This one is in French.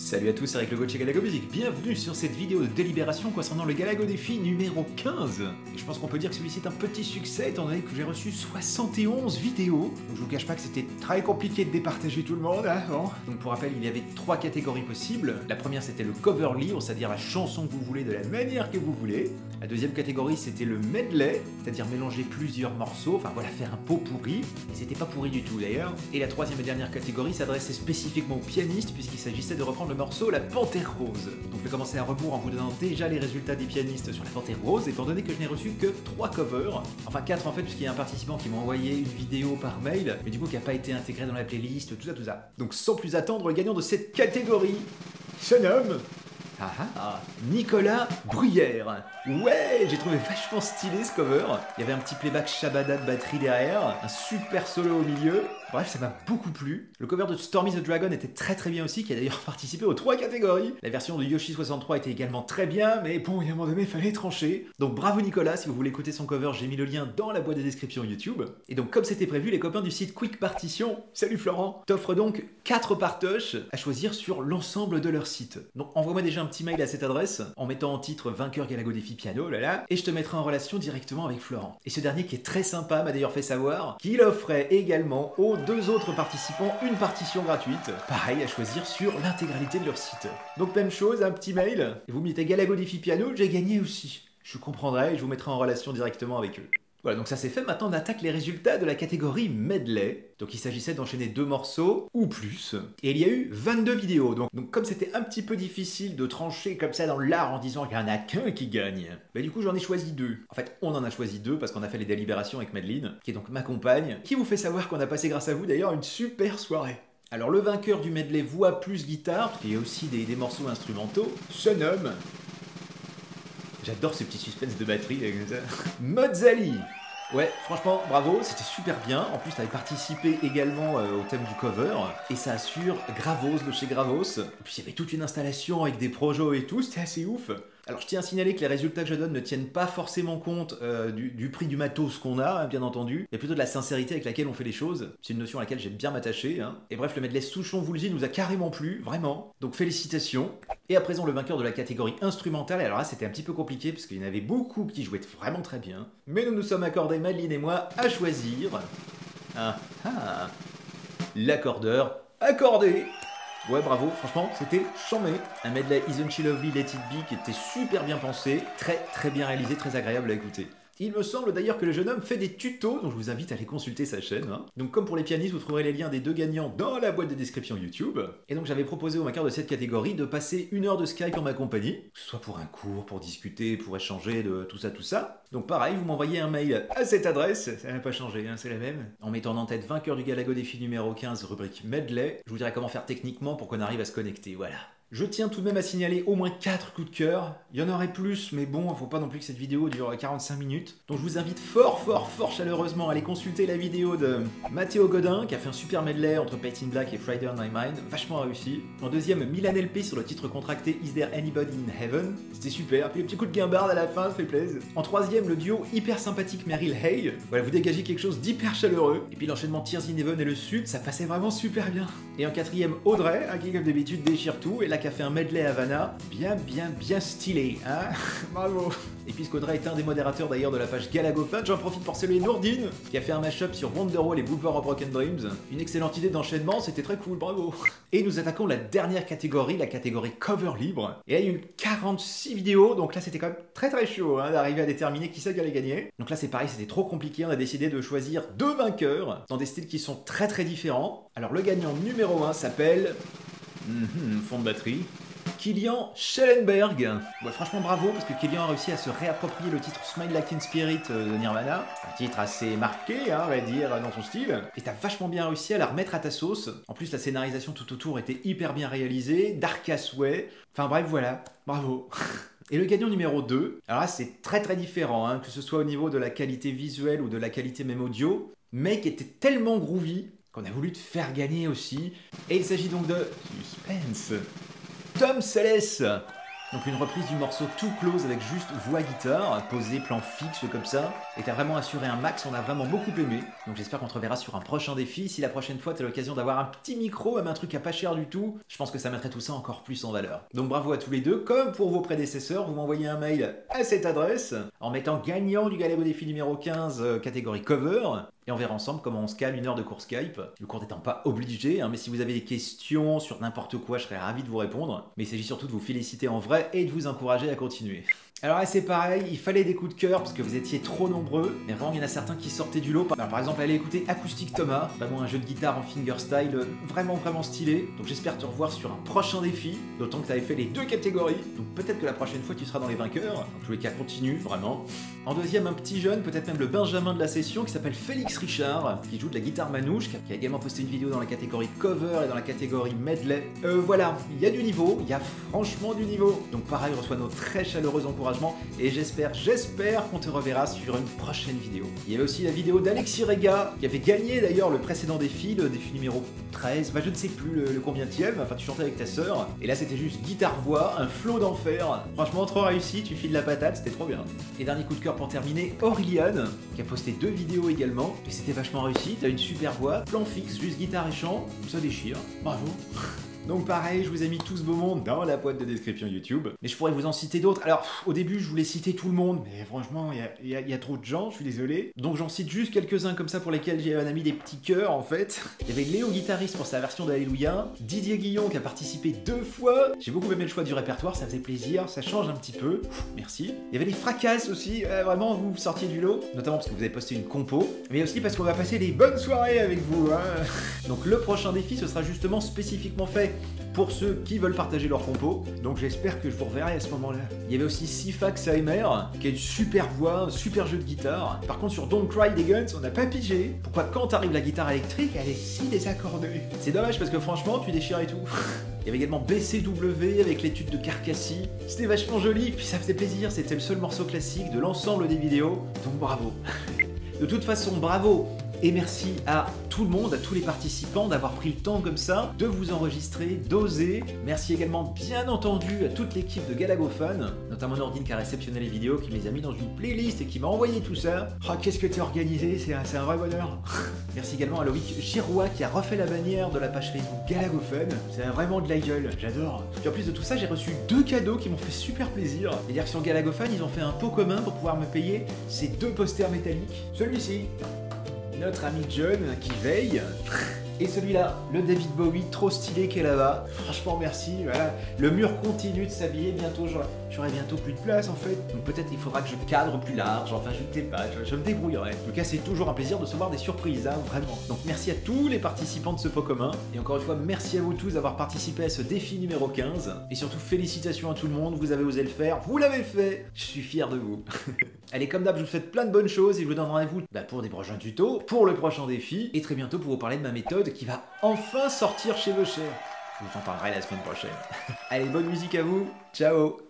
Salut à tous, c'est Eric le chez Galago Music, bienvenue sur cette vidéo de délibération concernant le Galago Défi numéro 15. Et je pense qu'on peut dire que celui-ci est un petit succès étant donné que j'ai reçu 71 vidéos. Donc je vous cache pas que c'était très compliqué de départager tout le monde, hein, bon. Donc pour rappel, il y avait 3 catégories possibles. La première c'était le cover libre, c'est-à-dire la chanson que vous voulez de la manière que vous voulez. La deuxième catégorie c'était le medley, c'est-à-dire mélanger plusieurs morceaux, enfin voilà, faire un pot pourri. Et c'était pas pourri du tout d'ailleurs. Et la troisième et dernière catégorie s'adressait spécifiquement aux pianistes puisqu'il s'agissait de reprendre le morceau La Panthère Rose. Donc je vais commencer à rebours en vous donnant déjà les résultats des pianistes sur La Panthère Rose, étant donné que je n'ai reçu que 3 covers, enfin 4 en fait, puisqu'il y a un participant qui m'a envoyé une vidéo par mail, mais du coup qui n'a pas été intégré dans la playlist, tout ça. Donc sans plus attendre, le gagnant de cette catégorie se nomme... Nicolas Bruyère. Ouais, j'ai trouvé vachement stylé ce cover. Il y avait un petit playback Shabada de batterie derrière, un super solo au milieu. Bref, ça m'a beaucoup plu. Le cover de Stormy the Dragon était très bien aussi, qui a d'ailleurs participé aux 3 catégories. La version de Yoshi 63 était également très bien, mais bon, il y a un moment donné, il fallait trancher. Donc bravo Nicolas, si vous voulez écouter son cover, j'ai mis le lien dans la boîte de description YouTube. Et donc comme c'était prévu, les copains du site Quick Partition, salut Florent, t'offrent donc 4 partoches à choisir sur l'ensemble de leur site. Donc envoie-moi déjà un petit mail à cette adresse, en mettant en titre vainqueur Galago Défi piano, et je te mettrai en relation directement avec Florent. Et ce dernier qui est très sympa m'a d'ailleurs fait savoir qu'il offrait également aux 2 autres participants une partition gratuite, pareil à choisir sur l'intégralité de leur site. Donc même chose, un petit mail, et vous mettez Galago Défi piano, j'ai gagné aussi. Je comprendrai et je vous mettrai en relation directement avec eux. Voilà, donc ça c'est fait, maintenant on attaque les résultats de la catégorie medley. Donc il s'agissait d'enchaîner 2 morceaux, ou plus. Et il y a eu 22 vidéos, donc comme c'était un petit peu difficile de trancher comme ça dans l'art en disant qu'il n'y en a qu'un qui gagne, bah du coup j'en ai choisi 2. En fait, on en a choisi 2 parce qu'on a fait les délibérations avec Madeleine, qui est donc ma compagne, qui vous fait savoir qu'on a passé grâce à vous d'ailleurs une super soirée. Alors le vainqueur du medley voix plus guitare, parce qu'il y a aussi des morceaux instrumentaux, se nomme... J'adore ce petit suspense de batterie là, comme ça. Mozzali. Ouais, franchement, bravo, c'était super bien. En plus, t'avais participé également au thème du cover. Et ça assure Gravos de chez Gravos. Et puis, il y avait toute une installation avec des projets et tout, c'était assez ouf. Alors, je tiens à signaler que les résultats que je donne ne tiennent pas forcément compte du prix du matos qu'on a, hein, bien entendu, mais plutôt de la sincérité avec laquelle on fait les choses. C'est une notion à laquelle j'aime bien m'attacher. Hein. Et bref, le medley Souchon-Woolsey nous a carrément plu, vraiment. Donc, félicitations. Et à présent, le vainqueur de la catégorie instrumentale. Alors là, c'était un petit peu compliqué, parce qu'il y en avait beaucoup qui jouaient vraiment très bien. Mais nous nous sommes accordés, Madeleine et moi, à choisir... l'accordeur accordé. Ouais, bravo, franchement, c'était chambé. Un medley Isn't She Lovely, Let It Be qui était super bien pensé, très bien réalisé, très agréable à écouter. Il me semble d'ailleurs que le jeune homme fait des tutos, donc je vous invite à aller consulter sa chaîne. Hein. Donc comme pour les pianistes, vous trouverez les liens des 2 gagnants dans la boîte de description YouTube. Et donc j'avais proposé au vainqueur de cette catégorie de passer 1 heure de Skype en ma compagnie, que ce soit pour un cours, pour discuter, pour échanger de tout ça. Donc pareil, vous m'envoyez un mail à cette adresse, ça n'a pas changé, hein, c'est la même. En mettant en tête vainqueur du Galago Défi numéro 15, rubrique medley, je vous dirai comment faire techniquement pour qu'on arrive à se connecter, voilà. Je tiens tout de même à signaler au moins 4 coups de cœur. Il y en aurait plus, mais bon, faut pas non plus que cette vidéo dure 45 minutes. Donc je vous invite fort chaleureusement à aller consulter la vidéo de Mathéo Godin, qui a fait un super medley entre Paint in Black et Friday on My Mind, vachement réussi. En deuxième, Milan LP sur le titre contracté Is There Anybody in Heaven, c'était super. Puis le petit coup de guimbarde à la fin, ça fait plaisir. En troisième, le duo hyper sympathique Meryl Hay. Voilà, vous dégagez quelque chose d'hyper chaleureux. Et puis l'enchaînement Tears in Heaven et le Sud, ça passait vraiment super bien. Et en quatrième, Audrey, qui comme d'habitude déchire tout, et là qui a fait un medley Havana, bien stylé, hein. Bravo. Et puisqu'Audrey est un des modérateurs d'ailleurs de la page GalagoFan, j'en profite pour saluer Nourdine, qui a fait un mashup sur Wonderwall et Boulevard of Broken Dreams. Une excellente idée d'enchaînement, c'était très cool, bravo. Et nous attaquons la dernière catégorie, la catégorie cover libre. Et là, il y a eu 46 vidéos, donc là c'était quand même très chaud hein, d'arriver à déterminer qui c'est qui allait gagner. Donc là c'est pareil, c'était trop compliqué, on a décidé de choisir 2 vainqueurs, dans des styles qui sont très différents. Alors le gagnant numéro 1 s'appelle... fond de batterie... Kylian Schellenberg. Ouais, franchement bravo, parce que Kylian a réussi à se réapproprier le titre Smile Like Teen Spirit de Nirvana. Un titre assez marqué, hein, on va dire, dans son style. Et t'as vachement bien réussi à la remettre à ta sauce. En plus, la scénarisation tout autour était hyper bien réalisée, dark as way. Enfin bref, voilà, bravo. Et le gagnant numéro 2, alors là c'est très différent, hein, que ce soit au niveau de la qualité visuelle ou de la qualité même audio, mais qui était tellement groovy qu'on a voulu te faire gagner aussi. Et il s'agit donc de... Suspense. Tom Selleck. Donc une reprise du morceau Too Close avec juste voix-guitare, posé plan fixe comme ça, et t'as vraiment assuré un max, on a vraiment beaucoup aimé. Donc j'espère qu'on te reverra sur un prochain défi. Si la prochaine fois t'as l'occasion d'avoir un petit micro, même un truc à pas cher du tout, je pense que ça mettrait tout ça encore plus en valeur. Donc bravo à tous les deux, comme pour vos prédécesseurs, vous m'envoyez un mail à cette adresse, en mettant gagnant du Galago Défi numéro 15, catégorie cover, et on verra ensemble comment on se cale une heure de cours Skype. Le cours n'étant pas obligé, mais si vous avez des questions sur n'importe quoi, je serais ravi de vous répondre. Mais il s'agit surtout de vous féliciter en vrai et de vous encourager à continuer. Alors là c'est pareil, il fallait des coups de cœur parce que vous étiez trop nombreux, mais vraiment il y en a certains qui sortaient du lot. Alors, par exemple, allez écouter Acoustic Thomas, vraiment un jeu de guitare en fingerstyle vraiment stylé. Donc j'espère te revoir sur un prochain défi, d'autant que tu avais fait les deux catégories, donc peut-être que la prochaine fois tu seras dans les vainqueurs. Donc je voulais qu'elle continue, vraiment. En deuxième, un petit jeune, peut-être même le Benjamin de la session, qui s'appelle Félix Richard, qui joue de la guitare manouche, qui a également posté une vidéo dans la catégorie cover et dans la catégorie medley. Voilà, il y a du niveau, il y a franchement du niveau. Donc pareil, reçois nos très chaleureux encouragements et j'espère qu'on te reverra sur une prochaine vidéo. Il y avait aussi la vidéo d'Alexis Rega, qui avait gagné d'ailleurs le précédent défi, le défi numéro 13, je ne sais plus le combienième, enfin tu chantais avec ta sœur, et là c'était juste guitare-voix, un flow d'enfer. Franchement trop réussi, tu files la patate, c'était trop bien. Et dernier coup de cœur pour terminer, Aureliane, qui a posté 2 vidéos également, et c'était vachement réussi, t'as une super voix, plan fixe, juste guitare et chant, ça déchire, bravo. Donc pareil, je vous ai mis tout ce beau monde dans la boîte de description YouTube. Mais je pourrais vous en citer d'autres. Alors, au début, je voulais citer tout le monde, mais franchement, il y a trop de gens, je suis désolé. Donc j'en cite juste quelques-uns comme ça pour lesquels j'ai mis des petits cœurs, en fait. Il y avait Léo Guitariste pour sa version d'Alléluia, Didier Guillon qui a participé 2 fois. J'ai beaucoup aimé le choix du répertoire, ça faisait plaisir, ça change un petit peu. Merci. Il y avait les Fracasses aussi, vraiment, vous sortiez du lot. Notamment parce que vous avez posté une compo, mais aussi parce qu'on va passer des bonnes soirées avec vous. Donc le prochain défi, ce sera justement spécifiquement fait pour ceux qui veulent partager leur compo, donc j'espère que je vous reverrai à ce moment-là. Il y avait aussi Sifax AMR, qui a une super voix, un super jeu de guitare. Par contre sur Don't Cry des Guns, on n'a pas pigé. Pourquoi quand t'arrives la guitare électrique, elle est si désaccordée? C'est dommage parce que franchement, tu déchires et tout. Il y avait également BCW avec l'étude de Carcassi. C'était vachement joli, puis ça faisait plaisir, c'était le seul morceau classique de l'ensemble des vidéos, donc bravo. De toute façon, bravo et merci à tout le monde, à tous les participants d'avoir pris le temps comme ça, de vous enregistrer, d'oser. Merci également bien entendu à toute l'équipe de Galagophone, notamment Nordine qui a réceptionné les vidéos, qui me les a mis dans une playlist et qui m'a envoyé tout ça. Oh, qu'est-ce que t'es organisé, c'est un vrai bonheur. Merci également à Loïc Girois qui a refait la bannière de la page Facebook Galagophone. C'est vraiment de la gueule, j'adore. Et en plus de tout ça, j'ai reçu 2 cadeaux qui m'ont fait super plaisir. C'est-à-dire que sur Galagophone, ils ont fait un pot commun pour pouvoir me payer ces 2 posters métalliques. Celui-ci, notre ami John qui veille, et celui-là, le David Bowie trop stylé qui est là-bas. Franchement merci, voilà. Le mur continue de s'habiller, bientôt j'aurai bientôt plus de place en fait. Donc peut-être il faudra que je cadre plus large, enfin je ne sais pas, je me débrouillerai. En tout cas c'est toujours un plaisir de recevoir des surprises, vraiment. Donc merci à tous les participants de ce pot commun, et encore une fois merci à vous tous d'avoir participé à ce défi numéro 15. Et surtout félicitations à tout le monde, vous avez osé le faire, vous l'avez fait, je suis fier de vous. Allez, comme d'hab, je vous souhaite plein de bonnes choses et je vous donne rendez-vous pour des prochains tutos, pour le prochain défi, et très bientôt pour vous parler de ma méthode qui va enfin sortir chez vos chers. Je vous en parlerai la semaine prochaine. Allez, bonne musique à vous, ciao!